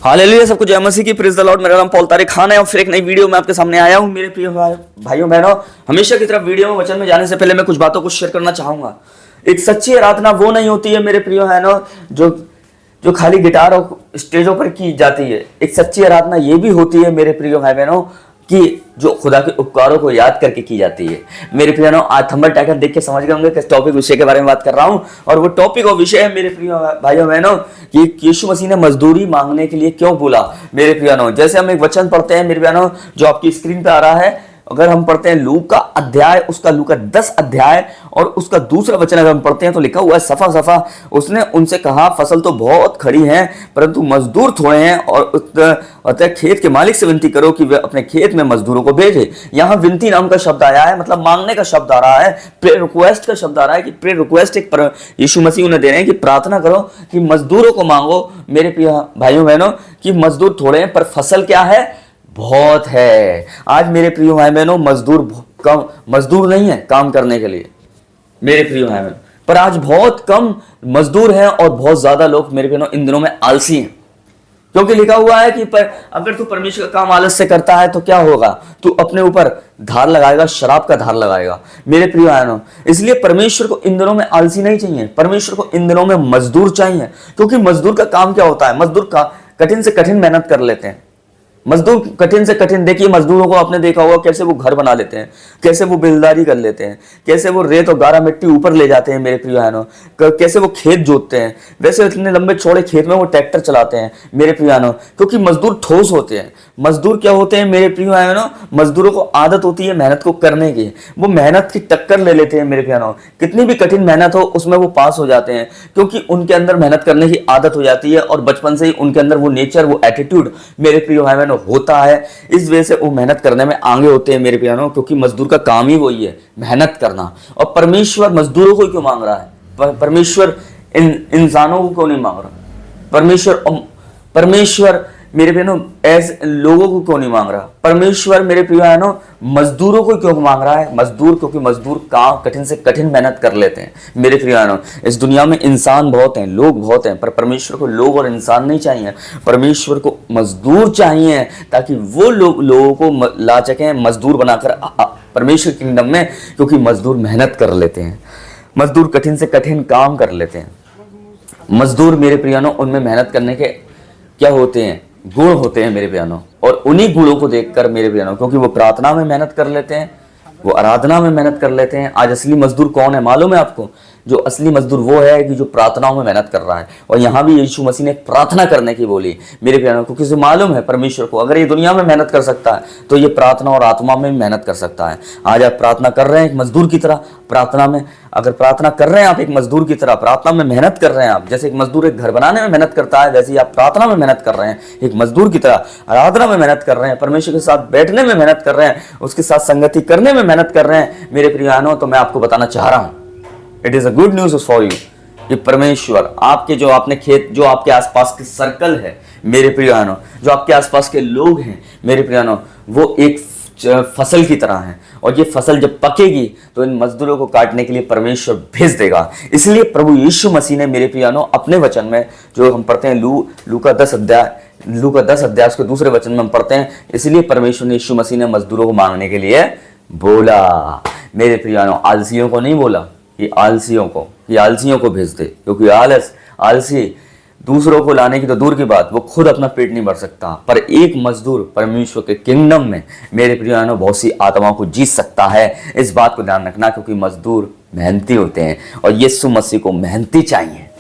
Hallelujah, सबको जय मसीह की, प्रेज द लॉर्ड। मेरा नाम पॉल तारिक खान है और फिर एक नई वीडियो में आपके सामने आया हूं। मेरे प्रिय भाइयों बहनों, हमेशा की तरह वीडियो में वचन में जाने से पहले मैं कुछ बातों को शेयर करना चाहूंगा। एक सच्ची आराधना वो नहीं होती है मेरे प्रिय बहनों जो जो खाली गिटार और स्टेजों पर की जाती है। एक सच्ची आराधना ये भी होती है मेरे प्रिय भाई बहनों कि जो खुदा के उपकारों को याद करके की जाती है। मेरे प्रियो, आज थंबनेल टाइटल देख के समझ गए होंगे किस टॉपिक विषय के बारे में बात कर रहा हूं। और वो टॉपिक और विषय है मेरे प्रियो भाइयों बहनों कि यीशु मसीह ने मजदूरी मांगने के लिए क्यों बोला। मेरे प्रियो, जैसे हम एक वचन पढ़ते हैं मेरे बहनों जो आपकी स्क्रीन पे आ रहा है। अगर हम पढ़ते हैं लूका अध्याय, उसका लूका 10 अध्याय और उसका दूसरा वचन अगर हम पढ़ते हैं तो लिखा हुआ है सफा सफा उसने उनसे कहा, फसल तो बहुत खड़ी है परंतु मजदूर थोड़े हैं, और अतः खेत के मालिक से विनती करो कि वे अपने खेत में मजदूरों को भेजे। यहाँ विनती नाम का शब्द आया है, मतलब मांगने का शब्द आ रहा है, प्रे रिक्वेस्ट का शब्द आ रहा है कि प्रे रिक्वेस्ट एक यीशु मसीह उन्हें दे रहे हैं कि प्रार्थना करो कि मजदूरों को मांगो। मेरे प्रिय भाइयों बहनों कि मजदूर थोड़े हैं पर फसल क्या है, बहुत है। आज मेरे प्रिय भाई बहनों मजदूर नहीं है काम करने के लिए मेरे प्रिय भाई बहनों, पर आज बहुत कम मजदूर हैं और बहुत ज्यादा लोग मेरे बहनों इन दिनों में आलसी हैं। क्योंकि लिखा हुआ है कि अगर तू परमेश्वर का काम आलस से करता है तो क्या होगा, तू अपने ऊपर धार लगाएगा, शराब का धार लगाएगा मेरे प्रिय बहनों। इसलिए परमेश्वर को इन दिनों में आलसी नहीं चाहिए, परमेश्वर को इन दिनों में मजदूर चाहिए। क्योंकि मजदूर का काम क्या होता है, मजदूर का कठिन से कठिन मेहनत कर लेते हैं। मजदूर कठिन से कठिन, देखिए मजदूरों को आपने देखा होगा कैसे वो घर बना लेते हैं, कैसे वो बिल्दारी कर लेते हैं, कैसे वो रेत और गारा मिट्टी ऊपर ले जाते हैं मेरे प्रिय बहनों, कैसे वो खेत जोतते हैं। वैसे इतने लंबे चौड़े खेत में वो ट्रैक्टर चलाते हैं मेरे प्रिय बहनों, क्योंकि मजदूर ठोस होते हैं। मजदूर क्या होते हैं मेरे प्रिय बहनों, मजदूरों को आदत होती है मेहनत को करने की, वो मेहनत की टक्कर ले लेते हैं मेरे प्रिय बहनों। कितनी भी कठिन मेहनत हो उसमें वो पास हो जाते हैं, क्योंकि उनके अंदर मेहनत करने की आदत हो जाती है और बचपन से ही उनके अंदर वो नेचर, वो एटीट्यूड मेरे प्रिय भाई बहनों होता है। इस वजह से वो मेहनत करने में आगे होते हैं मेरे प्रिय बहनों, क्योंकि मजदूर का काम ही वही है, मेहनत करना। और परमेश्वर मजदूरों को क्यों मांग रहा है, परमेश्वर इंसानों को क्यों नहीं मांग रहा, परमेश्वर मेरे बहनों ऐसे लोगों को क्यों नहीं मांग रहा, परमेश्वर मेरे प्रिय बहनों मजदूरों को क्यों मांग रहा है। मजदूर क्योंकि मजदूर काम कठिन से कठिन मेहनत कर लेते हैं मेरे प्रिय बहनों। इस दुनिया में इंसान बहुत हैं, लोग बहुत हैं, पर परमेश्वर को लोग और इंसान नहीं चाहिए, परमेश्वर को मजदूर चाहिए, ताकि वो लोगों को ला सकें मजदूर बनाकर परमेश्वर किंगडम में। क्योंकि मजदूर मेहनत कर लेते हैं, मजदूर कठिन से कठिन काम कर लेते हैं। मजदूर मेरे प्रिय बहनों उनमें मेहनत करने के क्या होते हैं, गुण होते हैं मेरे बहनों। और उन्हीं गुणों को देखकर मेरे बहनों, क्योंकि वो प्रार्थना में मेहनत कर लेते हैं, वो आराधना में मेहनत कर लेते हैं। आज असली मजदूर कौन है मालूम है आपको, जो असली मजदूर वो है कि जो प्रार्थनाओं में मेहनत कर रहा है। और यहाँ भी यीशु मसीह ने प्रार्थना करने की बोली मेरे बहनों को, किसी मालूम है परमेश्वर को अगर ये दुनिया में मेहनत कर सकता है तो ये प्रार्थना और आत्मा में मेहनत कर सकता है। आज आप प्रार्थना कर रहे हैं एक मजदूर की तरह, प्रार्थना में अगर प्रार्थना कर रहे हैं आप एक मजदूर की तरह, प्रार्थना में मेहनत कर रहे हैं आप, जैसे एक मजदूर एक घर बनाने में मेहनत करता है वैसे ही आप प्रार्थना में मेहनत कर रहे हैं एक मजदूर की तरह, आराधना में मेहनत कर रहे हैं, परमेश्वर के साथ बैठने में मेहनत कर रहे हैं, उसके साथ संगति करने में मेहनत कर रहे हैं मेरे प्रिय बहनों। तो मैं आपको बताना चाह रहा हूं, it is a good news for you कि परमेश्वर आपके जो आपने खेत, जो आपके आसपास के सर्कल है मेरे प्रिय बहनों, जो आपके आसपास के लोग हैं मेरे प्रिय बहनों, वो एक फसल की तरह है। और ये फसल जब पकेगी तो इन मजदूरों को काटने के लिए परमेश्वर भेज देगा। इसलिए प्रभु यीशु मसीह ने मेरे प्रिय बहनों अपने वचन में जो हम पढ़ते हैं लूका 10 अध्याय उसके दूसरे वचन में हम पढ़ते हैं, इसलिए परमेश्वर ने यीशु मसीह ने मजदूरों को मांगने के लिए बोला मेरे प्रिय बहनों। आलसियों को नहीं बोला कि आलसियों को भेज दे, क्योंकि आलसी दूसरों को लाने की तो दूर की बात, वो खुद अपना पेट नहीं भर सकता, पर एक मजदूर परमेश्वर के किंगडम में मेरे प्रिय बहनों बहुत सी आत्माओं को जीत सकता है। इस बात को ध्यान रखना, क्योंकि मजदूर मेहनती होते हैं और यीशु मसीह को मेहनती चाहिए।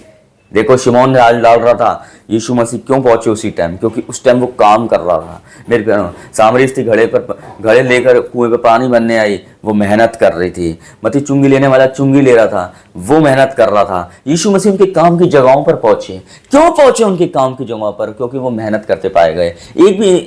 देखो शिमोन ने आज डाल रहा था, यीशु मसीह क्यों पहुंचे उसी टाइम, क्योंकि उस टाइम वो काम कर रहा था मेरे बहनों। सामरी स्त्री घड़े लेकर कुएं पे पानी भरने आई, वो मेहनत कर रही थी। मती चुंगी लेने वाला चुंगी ले रहा था, वो मेहनत कर रहा था। यीशु मसीह उनके काम की जगहों पर पहुंचे। क्यों पहुंचे उनके काम की जगहों पर, क्योंकि वो मेहनत करते पाए गए।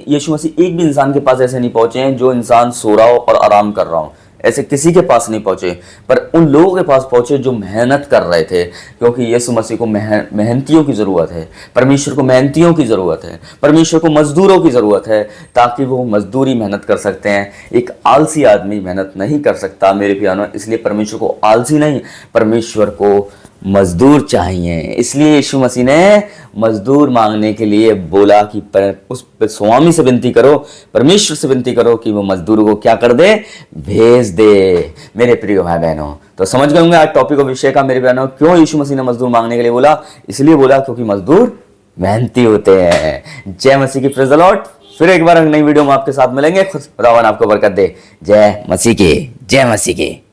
यीशु मसीह एक भी इंसान के पास ऐसे नहीं पहुंचे हैं जो इंसान सो रहा हो और आराम कर रहा हो, ऐसे किसी के पास नहीं पहुंचे, पर उन लोगों के पास पहुंचे जो मेहनत कर रहे थे। क्योंकि यीशु मसीह को मेहनतियों की जरूरत है, परमेश्वर को मेहनतियों की जरूरत है, परमेश्वर को मजदूरों की जरूरत है, ताकि वो मजदूरी मेहनत कर सकते हैं। एक आलसी आदमी मेहनत नहीं कर सकता मेरे प्यानो, इसलिए परमेश्वर को आलसी नहीं, परमेश्वर को मजदूर चाहिए, इसलिए यीशु मसीह ने मजदूर मांगने के लिए बोला कि उस स्वामी से विनती करो, परमेश्वर से विनती करो कि वो मजदूर को क्या कर दे, भेज दे। मेरे प्रिय भाई बहनों, तो समझ गए होंगे आज टॉपिक और विषय का मेरे बहनों, क्यों यीशु मसीह ने मजदूर मांगने के लिए बोला। इसलिए बोला क्योंकि मजदूर मेहनती होते हैं। जय मसीह की, प्रेज़ द लॉर्ड। फिर एक बार नई वीडियो में आपके साथ मिलेंगे। खुदावन आपको बरकत दे। जय मसीह की, जय मसीह की।